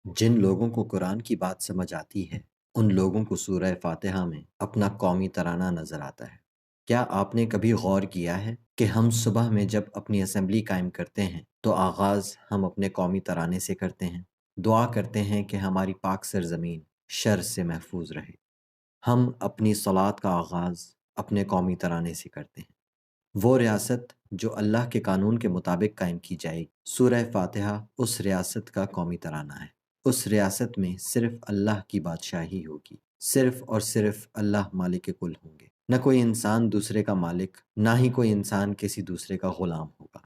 جن لوگوں کو قرآن کی بات سمجھ آتی ہے ان لوگوں کو سورہ فاتحہ میں اپنا قومی ترانہ نظر آتا ہے۔ کیا آپ نے کبھی غور کیا ہے کہ ہم صبح میں جب اپنی اسمبلی قائم کرتے ہیں تو آغاز ہم اپنے قومی ترانے سے کرتے ہیں، دعا کرتے ہیں کہ ہماری پاک سرزمین شر سے محفوظ رہے۔ ہم اپنی صلات کا آغاز اپنے قومی ترانے سے کرتے ہیں۔ وہ ریاست جو اللہ کے قانون کے مطابق قائم کی جائے گی، سورہ فاتحہ اس ریاست کا قومی ترانہ ہے۔ اس ریاست میں صرف اللہ کی بادشاہی ہوگی، صرف اور صرف اللہ مالک کل ہوں گے، نہ کوئی انسان دوسرے کا مالک، نہ ہی کوئی انسان کسی دوسرے کا غلام ہوگا۔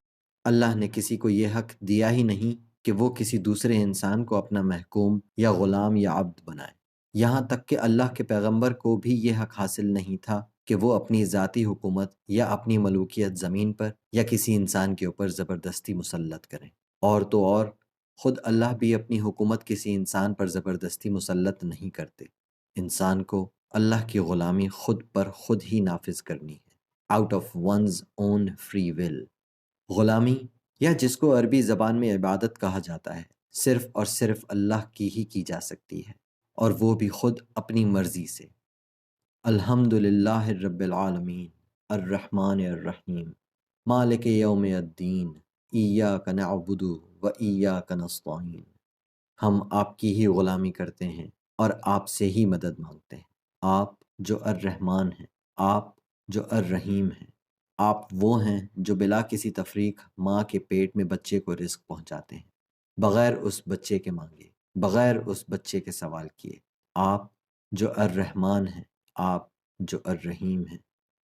اللہ نے کسی کو یہ حق دیا ہی نہیں کہ وہ کسی دوسرے انسان کو اپنا محکوم یا غلام یا عبد بنائے۔ یہاں تک کہ اللہ کے پیغمبر کو بھی یہ حق حاصل نہیں تھا کہ وہ اپنی ذاتی حکومت یا اپنی ملوکیت زمین پر یا کسی انسان کے اوپر زبردستی مسلط کریں۔ اور تو اور خود اللہ بھی اپنی حکومت کسی انسان پر زبردستی مسلط نہیں کرتے۔ انسان کو اللہ کی غلامی خود پر خود ہی نافذ کرنی ہے، out of one's own free will. غلامی، یا جس کو عربی زبان میں عبادت کہا جاتا ہے، صرف اور صرف اللہ کی ہی کی جا سکتی ہے، اور وہ بھی خود اپنی مرضی سے۔ الحمد للہ رب العالمین، الرحمن الرحیم، مالک یوم الدین، ایاک نعبد و ایاک نستعین۔ ہم آپ کی ہی غلامی کرتے ہیں اور آپ سے ہی مدد مانگتے ہیں۔ آپ جو الرحمن ہیں، آپ جو الرحیم ہیں، آپ وہ ہیں جو بلا کسی تفریق ماں کے پیٹ میں بچے کو رزق پہنچاتے ہیں، بغیر اس بچے کے مانگے، بغیر اس بچے کے سوال کیے۔ آپ جو الرحمن ہیں، آپ جو الرحیم ہیں،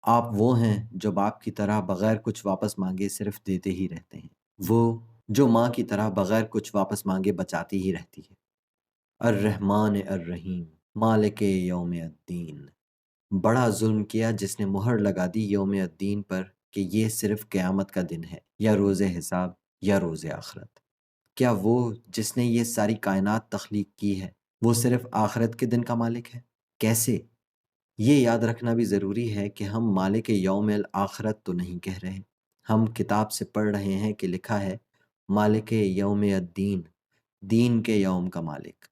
آپ وہ ہیں جو باپ کی طرح بغیر کچھ واپس مانگے صرف دیتے ہی رہتے ہیں، وہ جو ماں کی طرح بغیر کچھ واپس مانگے بچاتی ہی رہتی ہے۔ الرحمن الرحیم، مالک یوم الدین۔ بڑا ظلم کیا جس نے مہر لگا دی یوم الدین پر کہ یہ صرف قیامت کا دن ہے، یا روز حساب، یا روز آخرت۔ کیا وہ جس نے یہ ساری کائنات تخلیق کی ہے وہ صرف آخرت کے دن کا مالک ہے؟ کیسے؟ یہ یاد رکھنا بھی ضروری ہے کہ ہم مالک یوم الآخرت تو نہیں کہہ رہے، ہم کتاب سے پڑھ رہے ہیں کہ لکھا ہے مالک یوم الدین، دین کے یوم کا مالک۔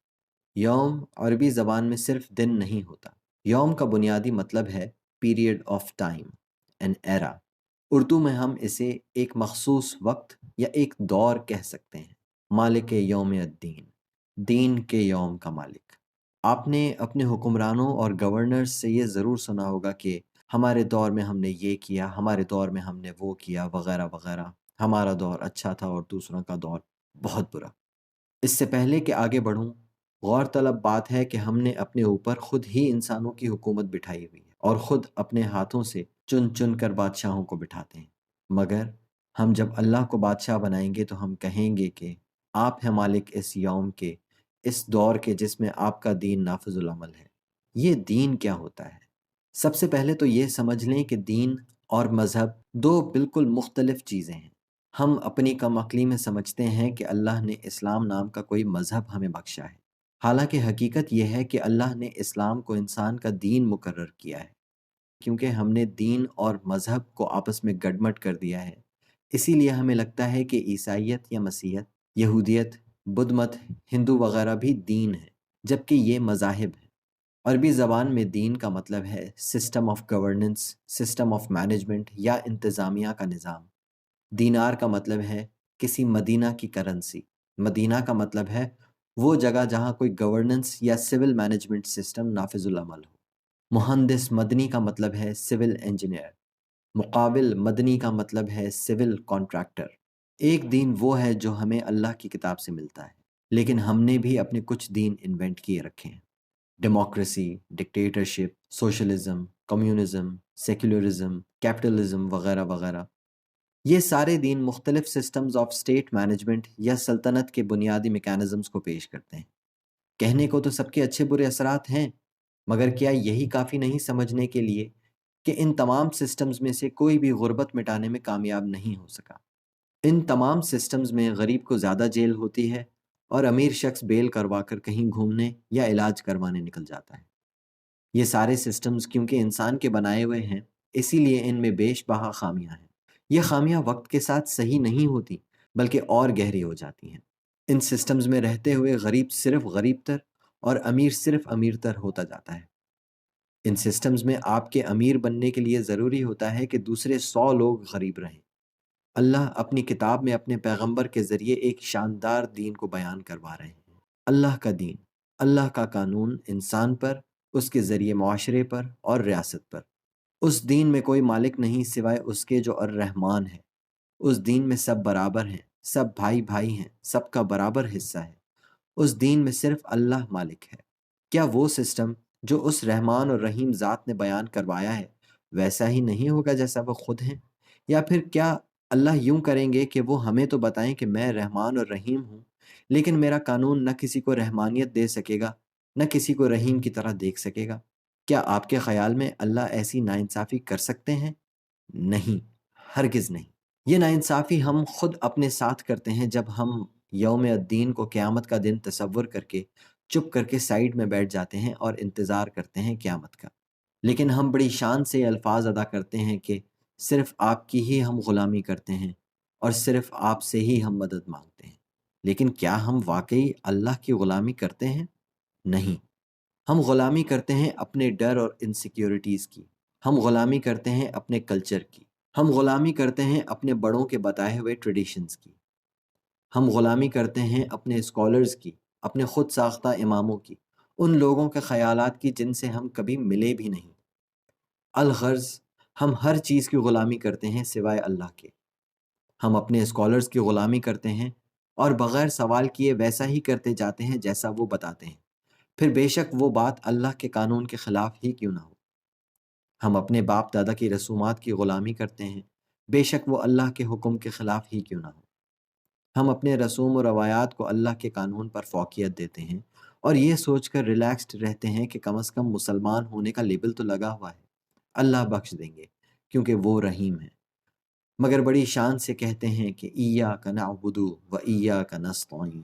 یوم عربی زبان میں صرف دن نہیں ہوتا۔ یوم کا بنیادی مطلب ہے پیریڈ آف ٹائم، این ایرا۔ اردو میں ہم اسے ایک مخصوص وقت یا ایک دور کہہ سکتے ہیں۔ مالک یوم الدین، دین کے یوم کا مالک۔ آپ نے اپنے حکمرانوں اور گورنرز سے یہ ضرور سنا ہوگا کہ ہمارے دور میں ہم نے یہ کیا، ہمارے دور میں ہم نے وہ کیا، وغیرہ وغیرہ، ہمارا دور اچھا تھا اور دوسروں کا دور بہت برا۔ اس سے پہلے کہ آگے بڑھوں، غور طلب بات ہے کہ ہم نے اپنے اوپر خود ہی انسانوں کی حکومت بٹھائی ہوئی ہے اور خود اپنے ہاتھوں سے چن چن کر بادشاہوں کو بٹھاتے ہیں۔ مگر ہم جب اللہ کو بادشاہ بنائیں گے تو ہم کہیں گے کہ آپ ہیں مالک اس یوم کے، اس دور کے جس میں آپ کا دین نافذ العمل ہے۔ یہ دین کیا ہوتا ہے؟ سب سے پہلے تو یہ سمجھ لیں کہ دین اور مذہب دو بالکل مختلف چیزیں ہیں۔ ہم اپنی کم عقلی میں سمجھتے ہیں کہ اللہ نے اسلام نام کا کوئی مذہب ہمیں بخشا ہے، حالانکہ حقیقت یہ ہے کہ اللہ نے اسلام کو انسان کا دین مقرر کیا ہے۔ کیونکہ ہم نے دین اور مذہب کو آپس میں گڈمٹ کر دیا ہے، اسی لیے ہمیں لگتا ہے کہ عیسائیت یا مسیحیت، یہودیت، بدھ مت، ہندو وغیرہ بھی دین ہے، جبکہ یہ مذاہب ہیں۔ عربی زبان میں دین کا مطلب ہے system of governance, system of management یا انتظامیہ کا نظام۔ دینار کا مطلب ہے کسی مدینہ کی کرنسی۔ مدینہ کا مطلب ہے وہ جگہ جہاں کوئی گورننس یا سول مینجمنٹ سسٹم نافذ العمل ہو۔ مہندس مدنی کا مطلب ہے سول انجینئر۔ مقابل مدنی کا مطلب ہے سول کانٹریکٹر۔ ایک دین وہ ہے جو ہمیں اللہ کی کتاب سے ملتا ہے، لیکن ہم نے بھی اپنے کچھ دین انوینٹ کیے رکھے ہیں۔ Democracy, dictatorship, socialism, communism, secularism, capitalism وغیرہ وغیرہ۔ یہ سارے دین مختلف سسٹمز آف اسٹیٹ مینجمنٹ یا سلطنت کے بنیادی میکانزمز کو پیش کرتے ہیں۔ کہنے کو تو سب کے اچھے برے اثرات ہیں، مگر کیا یہی کافی نہیں سمجھنے کے لیے کہ ان تمام سسٹمز میں سے کوئی بھی غربت مٹانے میں کامیاب نہیں ہو سکا؟ ان تمام سسٹمز میں غریب کو زیادہ جیل ہوتی ہے اور امیر شخص بیل کروا کر کہیں گھومنے یا علاج کروانے نکل جاتا ہے۔ یہ سارے سسٹمز کیونکہ انسان کے بنائے ہوئے ہیں، اسی لیے ان میں بیش بہا خامیاں ہیں۔ یہ خامیاں وقت کے ساتھ صحیح نہیں ہوتی بلکہ اور گہری ہو جاتی ہیں۔ ان سسٹمز میں رہتے ہوئے غریب صرف غریب تر اور امیر صرف امیر تر ہوتا جاتا ہے۔ ان سسٹمز میں آپ کے امیر بننے کے لیے ضروری ہوتا ہے کہ دوسرے 100 لوگ غریب رہیں۔ اللہ اپنی کتاب میں اپنے پیغمبر کے ذریعے ایک شاندار دین کو بیان کروا رہے ہیں۔ اللہ کا دین، اللہ کا قانون انسان پر، اس کے ذریعے معاشرے پر اور ریاست پر۔ اس دین میں کوئی مالک نہیں سوائے اس کے جو الرحمن ہے۔ اس دین میں سب برابر ہیں، سب بھائی بھائی ہیں، سب کا برابر حصہ ہے۔ اس دین میں صرف اللہ مالک ہے۔ کیا وہ سسٹم جو اس رحمان اور رحیم ذات نے بیان کروایا ہے ویسا ہی نہیں ہوگا جیسا وہ خود ہیں؟ یا پھر کیا اللہ یوں کریں گے کہ وہ ہمیں تو بتائیں کہ میں رحمان اور رحیم ہوں، لیکن میرا قانون نہ کسی کو رحمانیت دے سکے گا، نہ کسی کو رحیم کی طرح دیکھ سکے گا؟ کیا آپ کے خیال میں اللہ ایسی ناانصافی کر سکتے ہیں؟ نہیں، ہرگز نہیں۔ یہ ناانصافی ہم خود اپنے ساتھ کرتے ہیں جب ہم یوم الدین کو، قیامت کا دن تصور کر کے چپ کر کے سائیڈ میں بیٹھ جاتے ہیں اور انتظار کرتے ہیں قیامت کا۔ لیکن ہم بڑی شان سے الفاظ ادا کرتے ہیں کہ صرف آپ کی ہی ہم غلامی کرتے ہیں اور صرف آپ سے ہی ہم مدد مانگتے ہیں۔ لیکن کیا ہم واقعی اللہ کی غلامی کرتے ہیں؟ نہیں، ہم غلامی کرتے ہیں اپنے ڈر اور انسیکیورٹیز کی، ہم غلامی کرتے ہیں اپنے کلچر کی، ہم غلامی کرتے ہیں اپنے بڑوں کے بتائے ہوئے ٹریڈیشنز کی، ہم غلامی کرتے ہیں اپنے اسکالرز کی، اپنے خود ساختہ اماموں کی، ان لوگوں کے خیالات کی جن سے ہم کبھی ملے بھی نہیں۔ الغرض ہم ہر چیز کی غلامی کرتے ہیں سوائے اللہ کے۔ ہم اپنے اسکالرز کی غلامی کرتے ہیں اور بغیر سوال کیے ویسا ہی کرتے جاتے ہیں جیسا وہ بتاتے ہیں، پھر بے شک وہ بات اللہ کے قانون کے خلاف ہی کیوں نہ ہو۔ ہم اپنے باپ دادا کی رسومات کی غلامی کرتے ہیں، بے شک وہ اللہ کے حکم کے خلاف ہی کیوں نہ ہو۔ ہم اپنے رسوم و روایات کو اللہ کے قانون پر فوقیت دیتے ہیں اور یہ سوچ کر ریلیکسڈ رہتے ہیں کہ کم از کم مسلمان ہونے کا لیبل تو لگا ہوا ہے، اللہ بخش دیں گے کیونکہ وہ رحیم ہے۔ مگر بڑی شان سے کہتے ہیں کہ ایاک نعبد و ایاک نستعین۔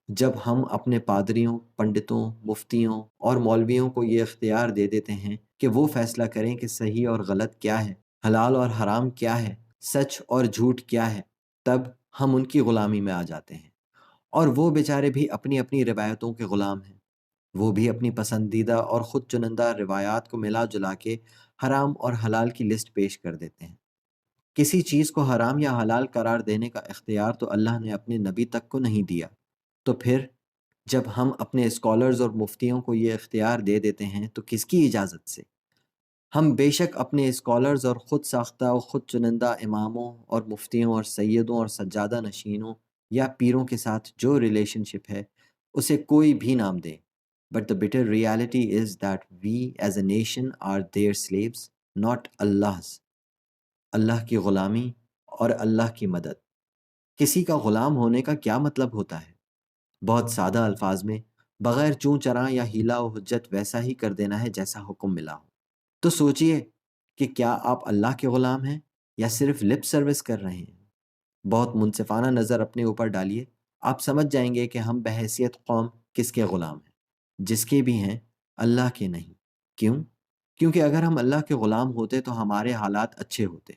جب ہم اپنے پادریوں، پنڈتوں، مفتیوں اور مولویوں کو یہ اختیار دے دیتے ہیں کہ وہ فیصلہ کریں کہ صحیح اور غلط کیا ہے، حلال اور حرام کیا ہے، سچ اور جھوٹ کیا ہے، تب ہم ان کی غلامی میں آ جاتے ہیں۔ اور وہ بیچارے بھی اپنی اپنی روایتوں کے غلام ہیں۔ وہ بھی اپنی پسندیدہ اور خود چنندہ روایات کو ملا جلا کے حرام اور حلال کی لسٹ پیش کر دیتے ہیں۔ کسی چیز کو حرام یا حلال قرار دینے کا اختیار تو اللہ نے اپنے نبی تک کو نہیں دیا، تو پھر جب ہم اپنے اسکالرز اور مفتیوں کو یہ اختیار دے دیتے ہیں تو کس کی اجازت سے؟ ہم بے شک اپنے اسکالرز اور خود ساختہ و خود چنندہ اماموں اور مفتیوں اور سیدوں اور سجادہ نشینوں یا پیروں کے ساتھ جو ریلیشن شپ ہے اسے کوئی بھی نام دیں، but the bitter reality is that we as a nation are their slaves, not Allah's۔ اللہ کی غلامی اور اللہ کی مدد۔ کسی کا غلام ہونے کا کیا مطلب ہوتا ہے؟ بہت سادہ الفاظ میں بغیر چوں چراں یا ہیلا و حجت ویسا ہی کر دینا ہے جیسا حکم ملا ہو۔ تو سوچئے کہ کیا آپ اللہ کے غلام ہیں یا صرف لپ سروس کر رہے ہیں؟ بہت منصفانہ نظر اپنے اوپر ڈالیے، آپ سمجھ جائیں گے کہ ہم بحیثیت قوم کس کے غلام ہیں؟ جس کے بھی ہیں، اللہ کے نہیں۔ کیوں؟ کیونکہ اگر ہم اللہ کے غلام ہوتے تو ہمارے حالات اچھے ہوتے۔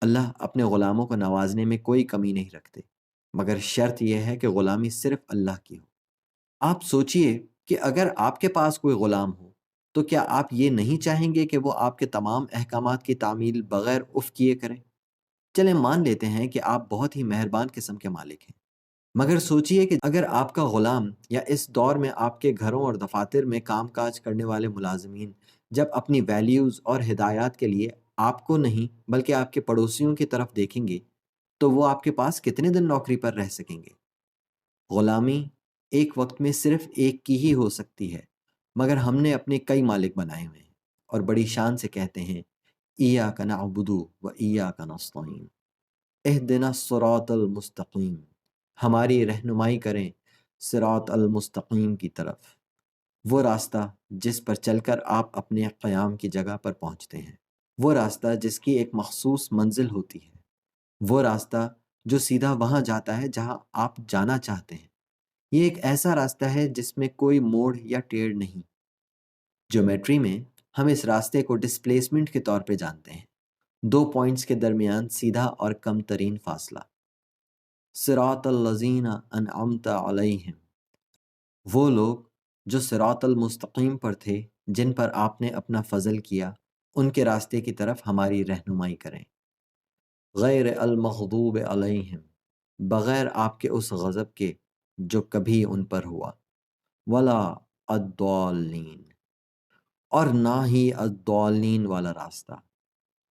اللہ اپنے غلاموں کو نوازنے میں کوئی کمی نہیں رکھتے، مگر شرط یہ ہے کہ غلامی صرف اللہ کی ہو۔ آپ سوچئے کہ اگر آپ کے پاس کوئی غلام ہو تو کیا آپ یہ نہیں چاہیں گے کہ وہ آپ کے تمام احکامات کی تعمیل بغیر اف کیے کریں؟ چلیں مان لیتے ہیں کہ آپ بہت ہی مہربان قسم کے مالک ہیں، مگر سوچئے کہ اگر آپ کا غلام یا اس دور میں آپ کے گھروں اور دفاتر میں کام کاج کرنے والے ملازمین جب اپنی ویلیوز اور ہدایات کے لیے آپ کو نہیں بلکہ آپ کے پڑوسیوں کی طرف دیکھیں گے تو وہ آپ کے پاس کتنے دن نوکری پر رہ سکیں گے؟ غلامی ایک وقت میں صرف ایک کی ہی ہو سکتی ہے، مگر ہم نے اپنے کئی مالک بنائے ہوئے ہیں اور بڑی شان سے کہتے ہیں ایاک نعبد و ایاک نستعین، اہدنا الصراط المستقیم، ہماری رہنمائی کریں صراط المستقیم کی طرف، وہ راستہ جس پر چل کر آپ اپنے قیام کی جگہ پر پہنچتے ہیں، وہ راستہ جس کی ایک مخصوص منزل ہوتی ہے، وہ راستہ جو سیدھا وہاں جاتا ہے جہاں آپ جانا چاہتے ہیں۔ یہ ایک ایسا راستہ ہے جس میں کوئی موڑ یا ٹیڑھ نہیں۔ جیومیٹری میں ہم اس راستے کو ڈسپلیسمنٹ کے طور پہ جانتے ہیں، دو پوائنٹس کے درمیان سیدھا اور کم ترین فاصلہ۔ صراط الذین انعمت علیہم، وہ لوگ جو صراط المستقیم پر تھے، جن پر آپ نے اپنا فضل کیا، ان کے راستے کی طرف ہماری رہنمائی کریں۔ غیر المغضوب علیہم، بغیر آپ کے اس غضب کے جو کبھی ان پر ہوا، ولا الضالین، اور نہ ہی الضالین والا راستہ۔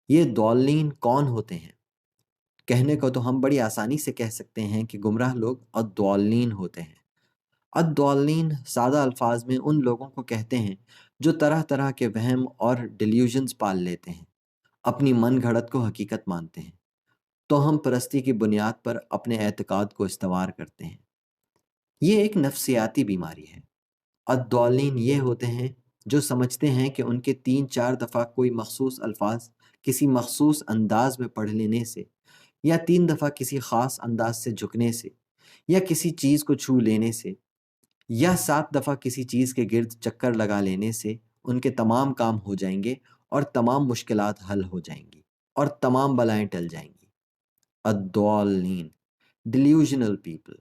یہ ضالین کون ہوتے ہیں؟ کہنے کو تو ہم بڑی آسانی سے کہہ سکتے ہیں کہ گمراہ لوگ الضالین ہوتے ہیں۔ الضالین سادہ الفاظ میں ان لوگوں کو کہتے ہیں جو طرح طرح کے وہم اور ڈیلیوژنز پال لیتے ہیں، اپنی من گھڑت کو حقیقت مانتے ہیں، توہم پرستی کی بنیاد پر اپنے اعتقاد کو استوار کرتے ہیں۔ یہ ایک نفسیاتی بیماری ہے۔ الضالین یہ ہوتے ہیں جو سمجھتے ہیں کہ ان کے 3-4 دفعہ کوئی مخصوص الفاظ کسی مخصوص انداز میں پڑھ لینے سے، یا 3 دفعہ کسی خاص انداز سے جھکنے سے، یا کسی چیز کو چھو لینے سے، یا 7 دفعہ کسی چیز کے گرد چکر لگا لینے سے ان کے تمام کام ہو جائیں گے، اور تمام مشکلات حل ہو جائیں گی، اور تمام بلائیں ٹل جائیں گی۔ الضالین، ڈیلیوژنل پیپل،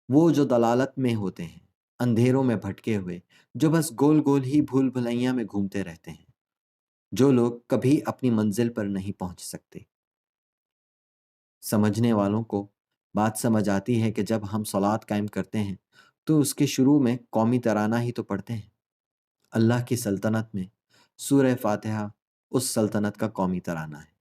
وہ جو دلالت میں ہوتے ہیں، اندھیروں میں بھٹکے ہوئے، جو بس گول گول ہی بھول بھلائیاں میں گھومتے رہتے ہیں، جو لوگ کبھی اپنی منزل پر نہیں پہنچ سکتے۔ سمجھنے والوں کو بات سمجھ آتی ہے کہ جب ہم صلات قائم کرتے ہیں تو اس کے شروع میں قومی ترانہ ہی تو پڑھتے ہیں۔ اللہ کی سلطنت میں سورہ فاتحہ اس سلطنت کا قومی ترانہ ہے۔